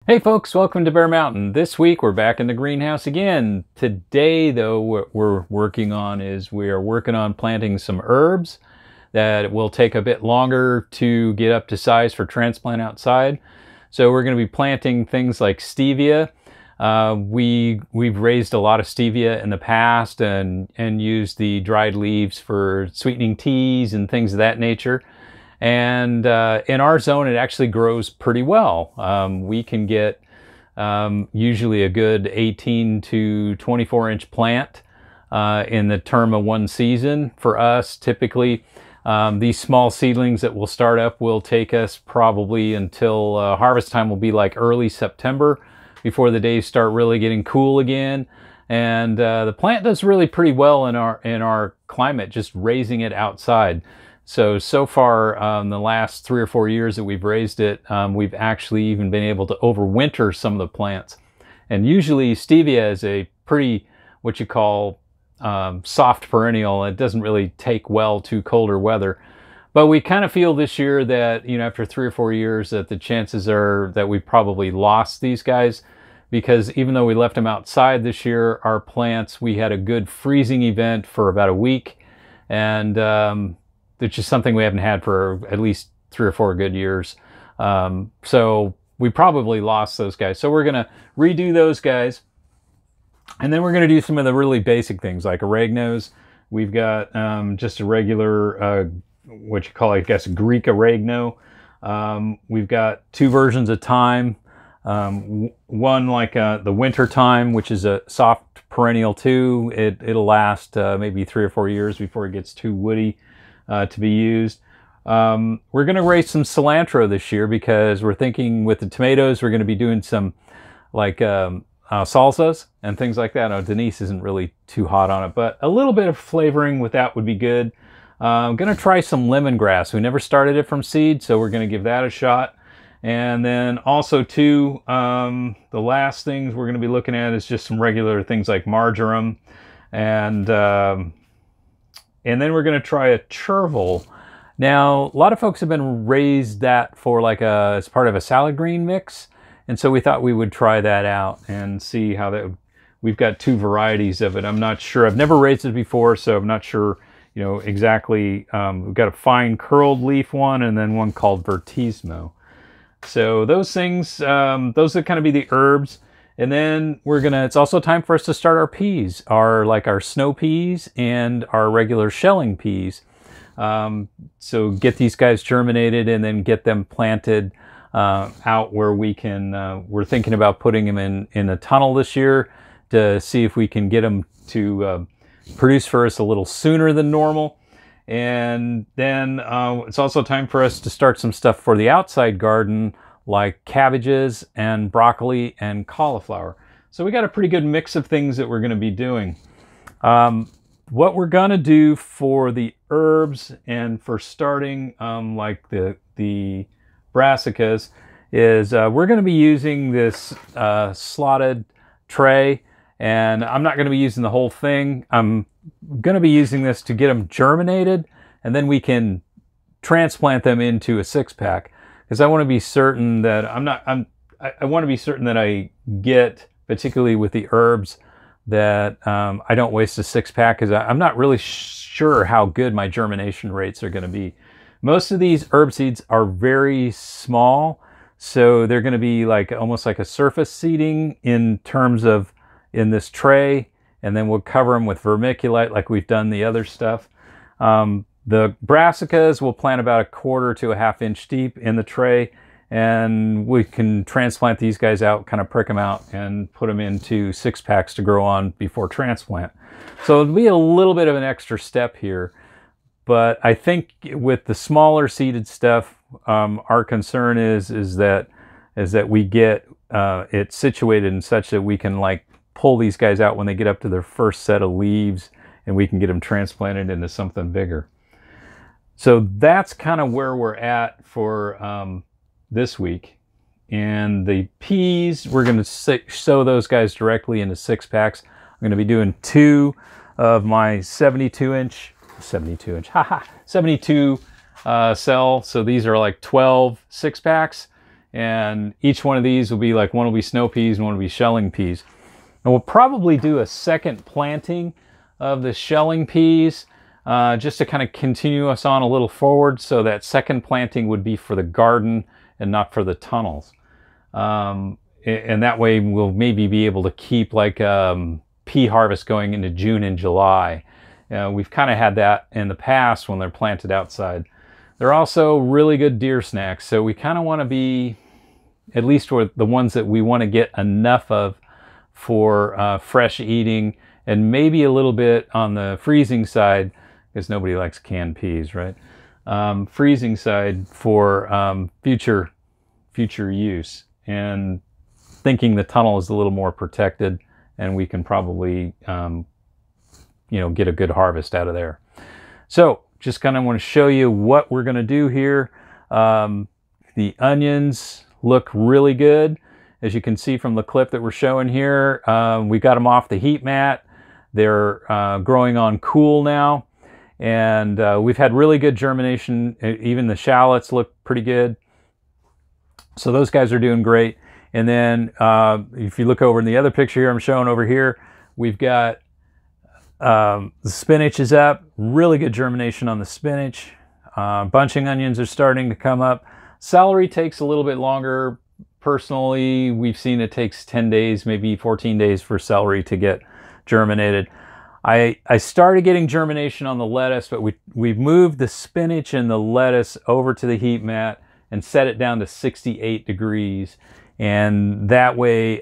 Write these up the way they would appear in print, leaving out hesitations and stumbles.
Hey folks, welcome to Bear Mountain. This week we're back in the greenhouse again. Today though, what we're working on is we are working on planting some herbs that will take a bit longer to get up to size for transplant outside. So we're going to be planting things like stevia. We've raised a lot of stevia in the past and used the dried leaves for sweetening teas and things of that nature. And in our zone, it actually grows pretty well. We can get usually a good 18 to 24 inch plant in the term of one season. For us, typically, these small seedlings that will start up will take us probably until harvest time will be like early September before the days start really getting cool again. And the plant does really pretty well in our climate, just raising it outside. So far, the last 3 or 4 years that we've raised it, we've actually even been able to overwinter some of the plants. And usually stevia is a pretty, what you call, soft perennial. It doesn't really take well to colder weather. But we kind of feel this year that, after 3 or 4 years, that the chances are that we probably lost these guys. Because even though we left them outside this year, our plants, we had a good freezing event for about a week. And which is something we haven't had for at least 3 or 4 good years. So we probably lost those guys. So we're gonna redo those guys. And then we're gonna do some of the really basic things like oreganoes. We've got just a regular, what you call, I guess, Greek oregano. We've got 2 versions of thyme. One like the winter thyme, which is a soft perennial too. It'll last maybe 3 or 4 years before it gets too woody to be used. We're going to raise some cilantro this year because we're thinking with the tomatoes we're going to be doing some like salsas and things like that. Now, Denise isn't really too hot on it, but a little bit of flavoring with that would be good. I'm going to try some lemongrass. We never started it from seed, so we're going to give that a shot. And then also too, the last things we're going to be looking at is just some regular things like marjoram, and then we're going to try a chervil. Now, a lot of folks have been raised that for like as part of a salad green mix. And so we thought we would try that out and see how that, we've got 2 varieties of it. I'm not sure, I've never raised it before, so I'm not sure, exactly. We've got a fine curled leaf one and then one called Vertismo. So those things, those are kind of be the herbs. And then it's also time for us to start our peas, our snow peas and our regular shelling peas. So get these guys germinated and then get them planted out where we can, we're thinking about putting them in a tunnel this year to see if we can get them to produce for us a little sooner than normal. And then it's also time for us to start some stuff for the outside garden, like cabbages and broccoli and cauliflower. So we got a pretty good mix of things that we're going to be doing. What we're going to do for the herbs and for starting like the brassicas is we're going to be using this slotted tray, and I'm not going to be using the whole thing. I'm going to be using this to get them germinated, and then we can transplant them into a 6-pack. Because I want to be certain that I want to be certain that I get, particularly with the herbs, that I don't waste a 6-pack, because I'm not really sure how good my germination rates are going to be. Most of these herb seeds are very small, so they're going to be like almost like a surface seeding in terms of in this tray, and then we'll cover them with vermiculite like we've done the other stuff. The brassicas will plant about 1/4 to 1/2 inch deep in the tray, and we can transplant these guys out, kind of prick them out and put them into 6-packs to grow on before transplant. So it'll be a little bit of an extra step here, but I think with the smaller seeded stuff, our concern is that we get it situated in such that we can like pull these guys out when they get up to their first set of leaves, and we can get them transplanted into something bigger. So that's kind of where we're at for this week. And the peas, we're going to sow those guys directly into 6-packs. I'm going to be doing 2 of my 72 cell. So these are like 12 6-packs. And each one of these will be like, one will be snow peas and one will be shelling peas. And we'll probably do a second planting of the shelling peas just to kind of continue us on a little forward. So that second planting would be for the garden and not for the tunnels. And that way we'll maybe be able to keep like pea harvest going into June and July. We've kind of had that in the past when they're planted outside. They're also really good deer snacks, so we kind of want to be, at least with the ones that we want to get enough of for fresh eating, and maybe a little bit on the freezing side, because nobody likes canned peas, right? Freezing side for future use, and thinking the tunnel is a little more protected, and we can probably get a good harvest out of there. So just kind of want to show you what we're going to do here. The onions look really good. As you can see from the clip that we're showing here, we got them off the heat mat. They're growing on cool now. And we've had really good germination. Even the shallots look pretty good. So those guys are doing great. And then if you look over in the other picture here I'm showing over here, we've got the spinach is up. Really good germination on the spinach. Bunching onions are starting to come up. Celery takes a little bit longer. Personally, we've seen it takes 10 days, maybe 14 days for celery to get germinated. I started getting germination on the lettuce, but we've moved the spinach and the lettuce over to the heat mat and set it down to 68 degrees. And that way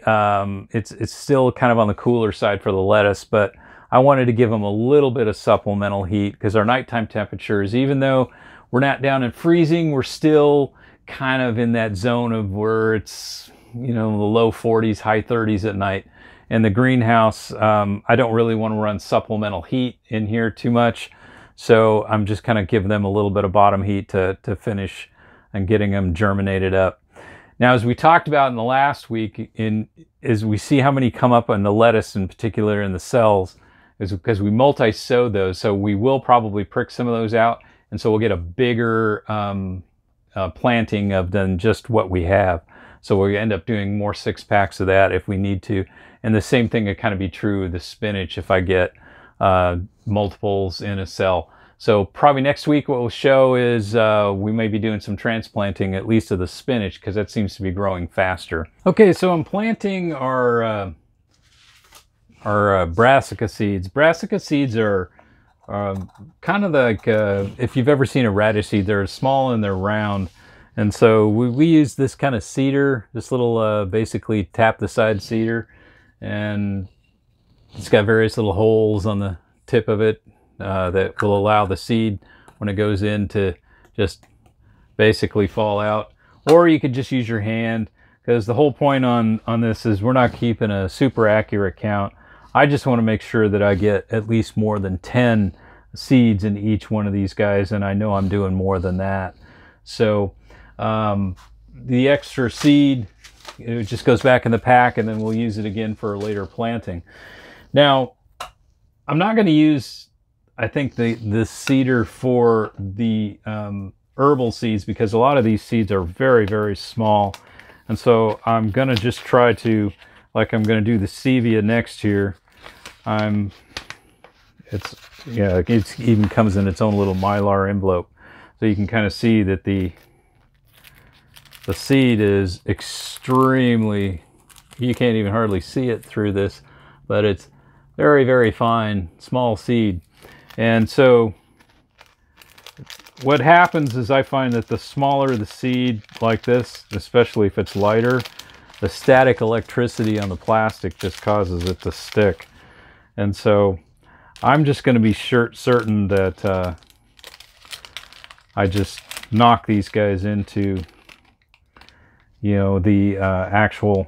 it's still kind of on the cooler side for the lettuce, but I wanted to give them a little bit of supplemental heat because our nighttime temperatures, even though we're not down in freezing, we're still kind of in that zone of where it's, the low 40s, high 30s at night. And the greenhouse, I don't really want to run supplemental heat in here too much. So I'm just kind of giving them a little bit of bottom heat to finish and getting them germinated up. Now, as we talked about in the last week, as we see how many come up on the lettuce, in particular in the cells, is because we multi-sowed those. So we will probably prick some of those out. And so we'll get a bigger planting of than just what we have. So we end up doing more 6-packs of that if we need to. And the same thing would kind of be true of the spinach if I get multiples in a cell. So probably next week what we'll show is we may be doing some transplanting, at least of the spinach, because that seems to be growing faster. Okay, so I'm planting our brassica seeds. Brassica seeds are kind of like, if you've ever seen a radish seed, they're small and they're round. And so we use this kind of seeder, this little basically tap the side seeder. And it's got various little holes on the tip of it that will allow the seed, when it goes in, to just basically fall out. Or you could just use your hand, because the whole point on this is we're not keeping a super accurate count. I just want to make sure that I get at least more than 10 seeds in each one of these guys, and I know I'm doing more than that. So the extra seed, it just goes back in the pack, and then we'll use it again for later planting. Now, I'm not going to use, I think, the seeder for the herbal seeds, because a lot of these seeds are very, very small. And so I'm going to just try to, like I'm going to do the stevia next year. It even comes in its own little mylar envelope. So you can kind of see that the seed is extremely, you can't even hardly see it through this, but it's very, very fine, small seed. And so what happens is I find that the smaller the seed like this, especially if it's lighter, the static electricity on the plastic just causes it to stick. And so I'm just going to be certain that I just knock these guys into, the actual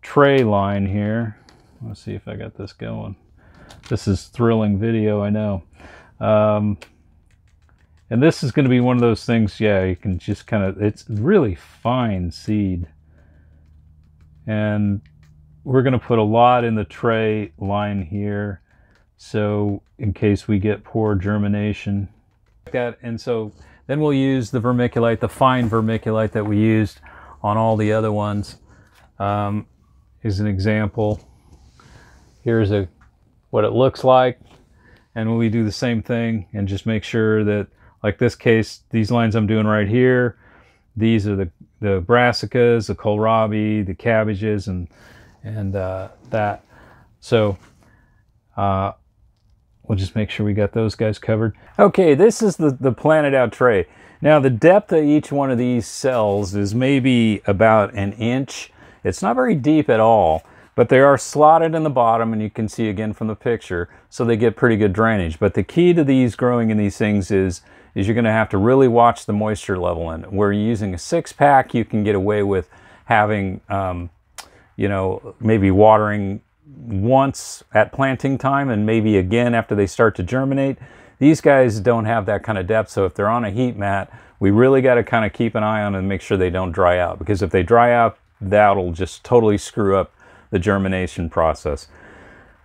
tray line here. Let's see if I got this going. This is thrilling video, I know. And this is going to be one of those things, you can just kind of, it's really fine seed. And we're going to put a lot in the tray line here, so in case we get poor germination. And so Then we'll use the vermiculite, the fine vermiculite that we used on all the other ones. Here's an example. Here's what it looks like. And we do the same thing and just make sure that, like this case, these lines I'm doing right here, these are the brassicas, the kohlrabi, the cabbages, and that. So we'll just make sure we got those guys covered. Okay, this is the planted out tray. Now the depth of each one of these cells is maybe about 1 inch. It's not very deep at all, but they are slotted in the bottom, and you can see again from the picture, so they get pretty good drainage. But the key to these growing in these things is you're going to have to really watch the moisture level in it. Where you're using a 6-pack, you can get away with having, you know, maybe watering once at planting time and maybe again after they start to germinate. These guys don't have that kind of depth, so if they're on a heat mat, we really got to kind of keep an eye on them and make sure they don't dry out, because if they dry out, that'll just totally screw up the germination process.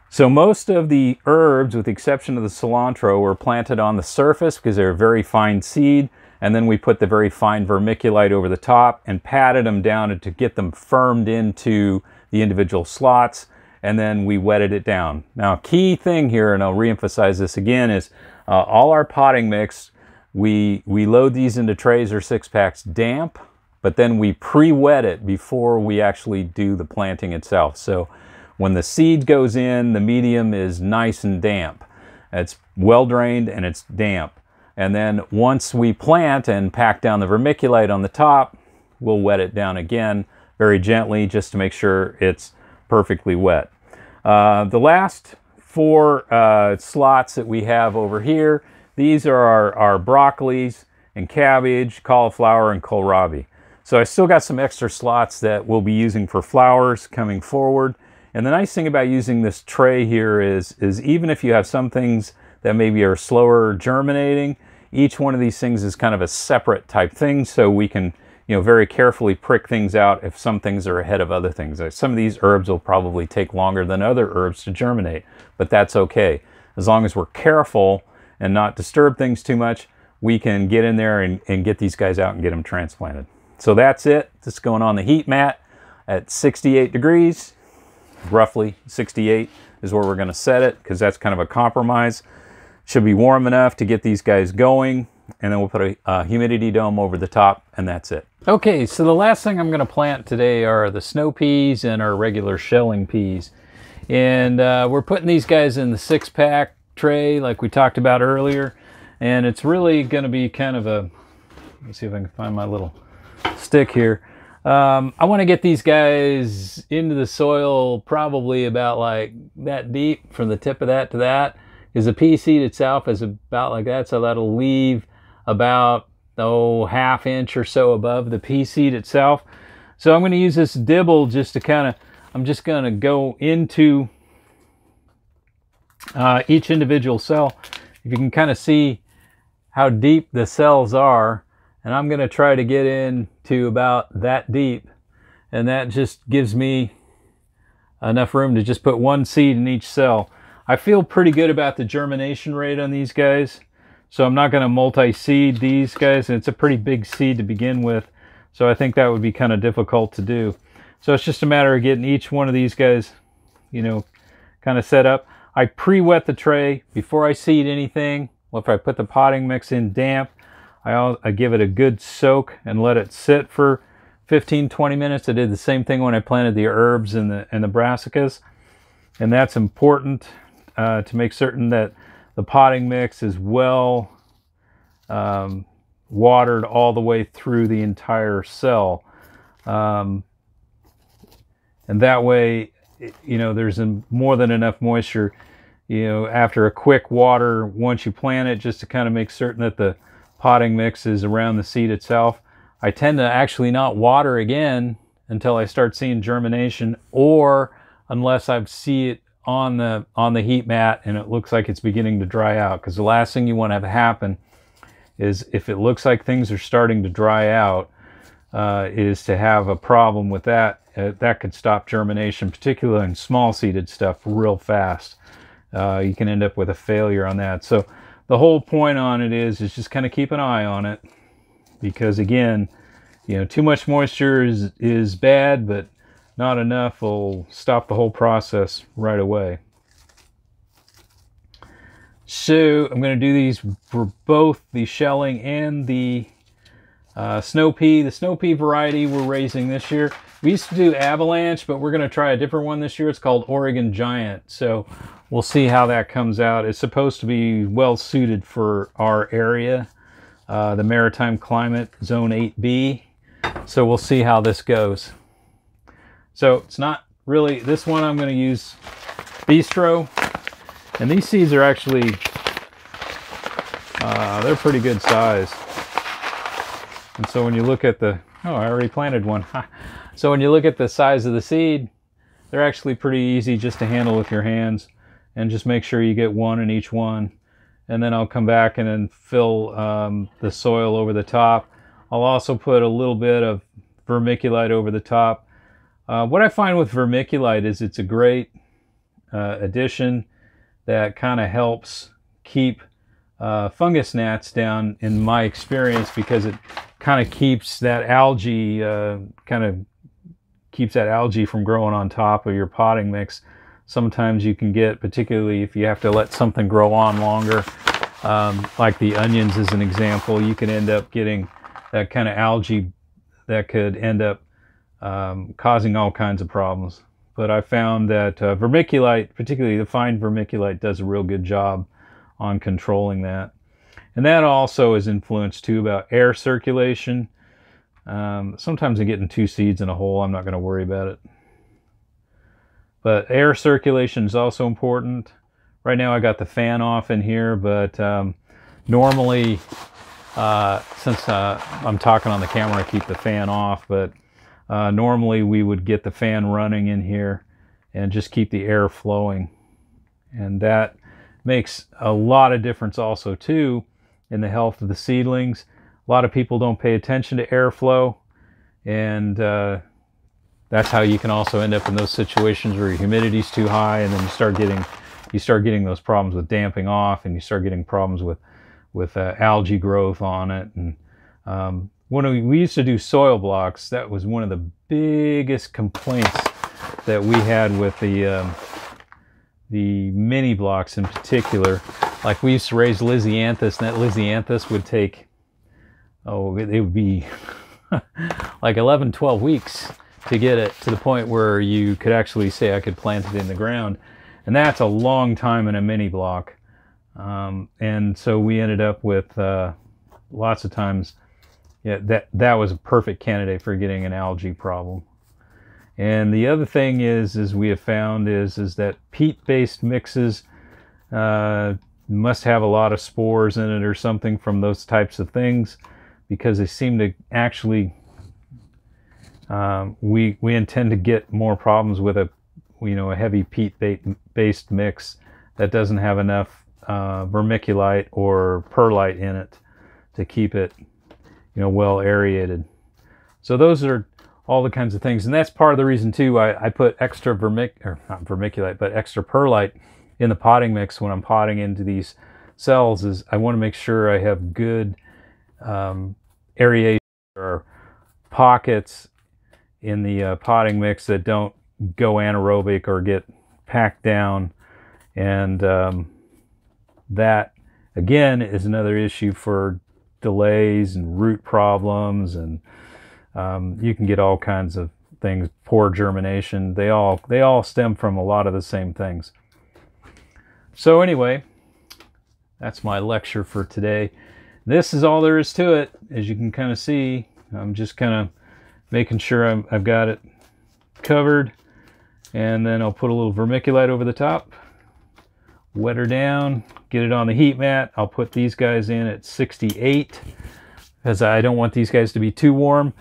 So most of the herbs, with the exception of the cilantro, were planted on the surface because they're a very fine seed, and then we put the very fine vermiculite over the top and patted them down to get them firmed into the individual slots, and then we wetted it down. Now, key thing here, and I'll reemphasize this again, is all our potting mix, we load these into trays or 6-packs damp, but then we pre-wet it before we actually do the planting itself. So when the seed goes in, the medium is nice and damp. It's well drained and it's damp. And then once we plant and pack down the vermiculite on the top, we'll wet it down again very gently just to make sure it's perfectly wet. The last 4 slots that we have over here, these are our broccolis and cabbage, cauliflower, and kohlrabi. So I still got some extra slots that we'll be using for flowers coming forward. And the nice thing about using this tray here is even if you have some things that maybe are slower germinating, each one of these things is kind of a separate type thing, so we can, you know, very carefully prick things out if some things are ahead of other things. Some of these herbs will probably take longer than other herbs to germinate, but that's okay. As long as we're careful and not disturb things too much, we can get in there and get these guys out and get them transplanted. So that's it. This is going on the heat mat at 68 degrees. Roughly 68 is where we're going to set it, because that's kind of a compromise. Should be warm enough to get these guys going, and then we'll put a humidity dome over the top, and that's it. Okay, so the last thing I'm going to plant today are the snow peas and our regular shelling peas. And we're putting these guys in the 6-pack tray like we talked about earlier, and it's really going to be kind of a, let's see if I can find my little stick here. I want to get these guys into the soil probably about like that deep, from the tip of that to that, because the pea seed itself is about like that, so that'll leave about ½ inch or so above the pea seed itself. So I'm going to use this dibble just to kind of, I'm just going to go into each individual cell. If you can kind of see how deep the cells are, and I'm going to try to get into about that deep, and that just gives me enough room to just put 1 seed in each cell. I feel pretty good about the germination rate on these guys, so I'm not going to multi-seed these guys, and it's a pretty big seed to begin with, so I think that would be kind of difficult to do. So it's just a matter of getting each one of these guys, you know, kind of set up. I pre-wet the tray before I seed anything. Well, if I put the potting mix in damp, I give it a good soak and let it sit for 15-20 minutes. I did the same thing when I planted the herbs and the brassicas, and that's important to make certain that the potting mix is well watered all the way through the entire cell, and that way, you know, there's more than enough moisture, you know, after a quick water once you plant it, just to kind of make certain that the potting mix is around the seed itself. I tend to actually not water again until I start seeing germination, or unless I see it on the heat mat and it looks like it's beginning to dry out, because the last thing you want to have happen is, if it looks like things are starting to dry out, is to have a problem with that. That could stop germination, particularly in small seeded stuff, real fast. You can end up with a failure on that. So the whole point on it is just kind of keep an eye on it, because again, you know, too much moisture is bad, but not enough will stop the whole process right away. So I'm going to do these for both the shelling and the snow pea. The snow pea variety we're raising this year. We used to do avalanche, but we're going to try a different one this year. It's called Oregon Giant. So we'll see how that comes out. It's supposed to be well suited for our area, the maritime climate, zone 8B. So we'll see how this goes. So it's not really, this one I'm going to use Bistro. And these seeds are actually, they're pretty good size. And so when you look at the, oh, I already planted one. So when you look at the size of the seed, they're actually pretty easy just to handle with your hands. And just make sure you get one in each one. And then I'll come back and then fill the soil over the top. I'll also put a little bit of vermiculite over the top. What I find with vermiculite is it's a great addition that kind of helps keep fungus gnats down, in my experience, because it kind of keeps that algae from growing on top of your potting mix. Sometimes you can get, particularly if you have to let something grow on longer, like the onions as an example, you can end up getting that kind of algae that could end up causing all kinds of problems. But I found that vermiculite, particularly the fine vermiculite, does a real good job on controlling that. And that also is influenced too about air circulation. Sometimes I'm getting 2 seeds in a hole. I'm not going to worry about it. But air circulation is also important. Right now I got the fan off in here, but normally, since I'm talking on the camera, I keep the fan off, but normally we would get the fan running in here and just keep the air flowing. And that makes a lot of difference also too in the health of the seedlings. A lot of people don't pay attention to airflow, and that's how you can also end up in those situations where your humidity's too high, and then you start getting those problems with damping off, and you start getting problems with algae growth on it. And when we used to do soil blocks, that was one of the biggest complaints that we had with the mini blocks in particular. Like, we used to raise Lisianthus, and that Lisianthus would take, it would be like 11, 12 weeks to get it to the point where you could actually say I could plant it in the ground. And that's a long time in a mini block. And so we ended up with lots of times, yeah, that was a perfect candidate for getting an algae problem. And the other thing is we have found is that peat-based mixes must have a lot of spores in it or something from those types of things, because they seem to actually, we intend to get more problems with a heavy peat-based mix that doesn't have enough vermiculite or perlite in it to keep it, well aerated. So those are all the kinds of things, and that's part of the reason too I put extra not vermiculite, but extra perlite in the potting mix when I'm potting into these cells. Is I want to make sure I have good aeration, or pockets in the potting mix that don't go anaerobic or get packed down. And that again is another issue for delays and root problems, and you can get all kinds of things, poor germination. They all stem from a lot of the same things. So anyway, that's my lecture for today. This is all there is to it. As you can kind of see, I'm just kind of making sure I've got it covered, and then I'll put a little vermiculite over the top, wet her down, get it on the heat mat. I'll put these guys in at 68 because I don't want these guys to be too warm.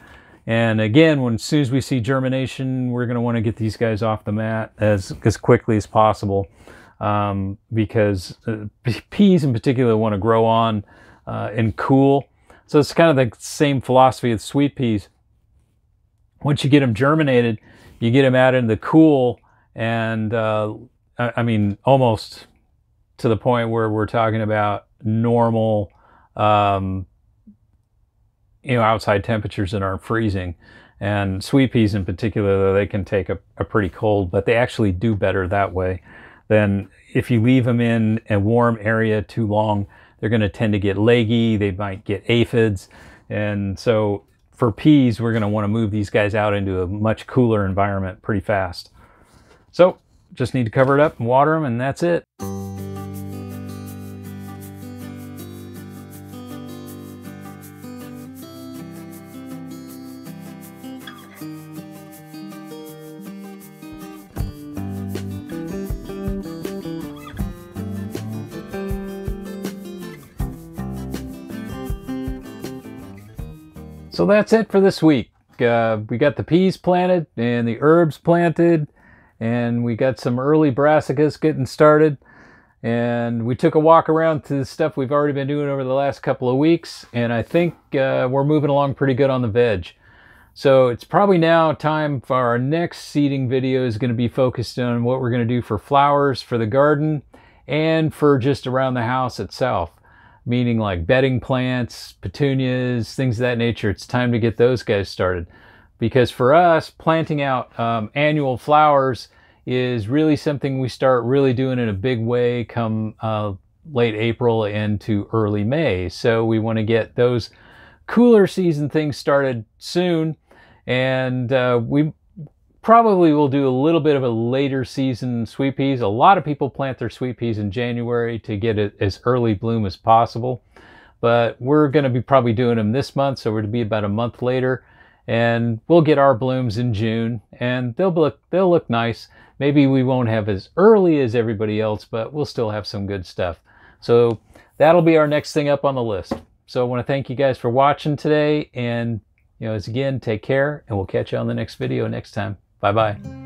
And again, as soon as we see germination, we're going to want to get these guys off the mat as quickly as possible, because peas in particular want to grow on and cool. So it's kind of the same philosophy with sweet peas. Once you get them germinated, you get them out in the cool, and I mean almost to the point where we're talking about normal, outside temperatures that aren't freezing. And sweet peas in particular, though, they can take a pretty cold, but they actually do better that way than if you leave them in a warm area too long. They're going to tend to get leggy, they might get aphids. And so for peas, we're going to want to move these guys out into a much cooler environment pretty fast. So just need to cover it up and water them, and that's it. So that's it for this week. We got the peas planted and the herbs planted, and we got some early brassicas getting started. And we took a walk around to the stuff we've already been doing over the last couple of weeks, and I think we're moving along pretty good on the veg. So it's probably now time for our next seeding video. Is going to be focused on what we're going to do for flowers for the garden and for just around the house itself. Meaning like bedding plants, petunias, things of that nature. It's time to get those guys started. Because for us, planting out annual flowers is really something we start really doing in a big way come late April into early May. So we want to get those cooler season things started soon. And we probably will do a little bit of a later season sweet peas. A lot of people plant their sweet peas in January to get it as early bloom as possible. But we're going to be probably doing them this month, so we're to be about a month later. And we'll get our blooms in June, and they'll look nice. Maybe we won't have as early as everybody else, but we'll still have some good stuff. So that'll be our next thing up on the list. So I want to thank you guys for watching today, and as again, take care, and we'll catch you on the next video next time. Bye-bye.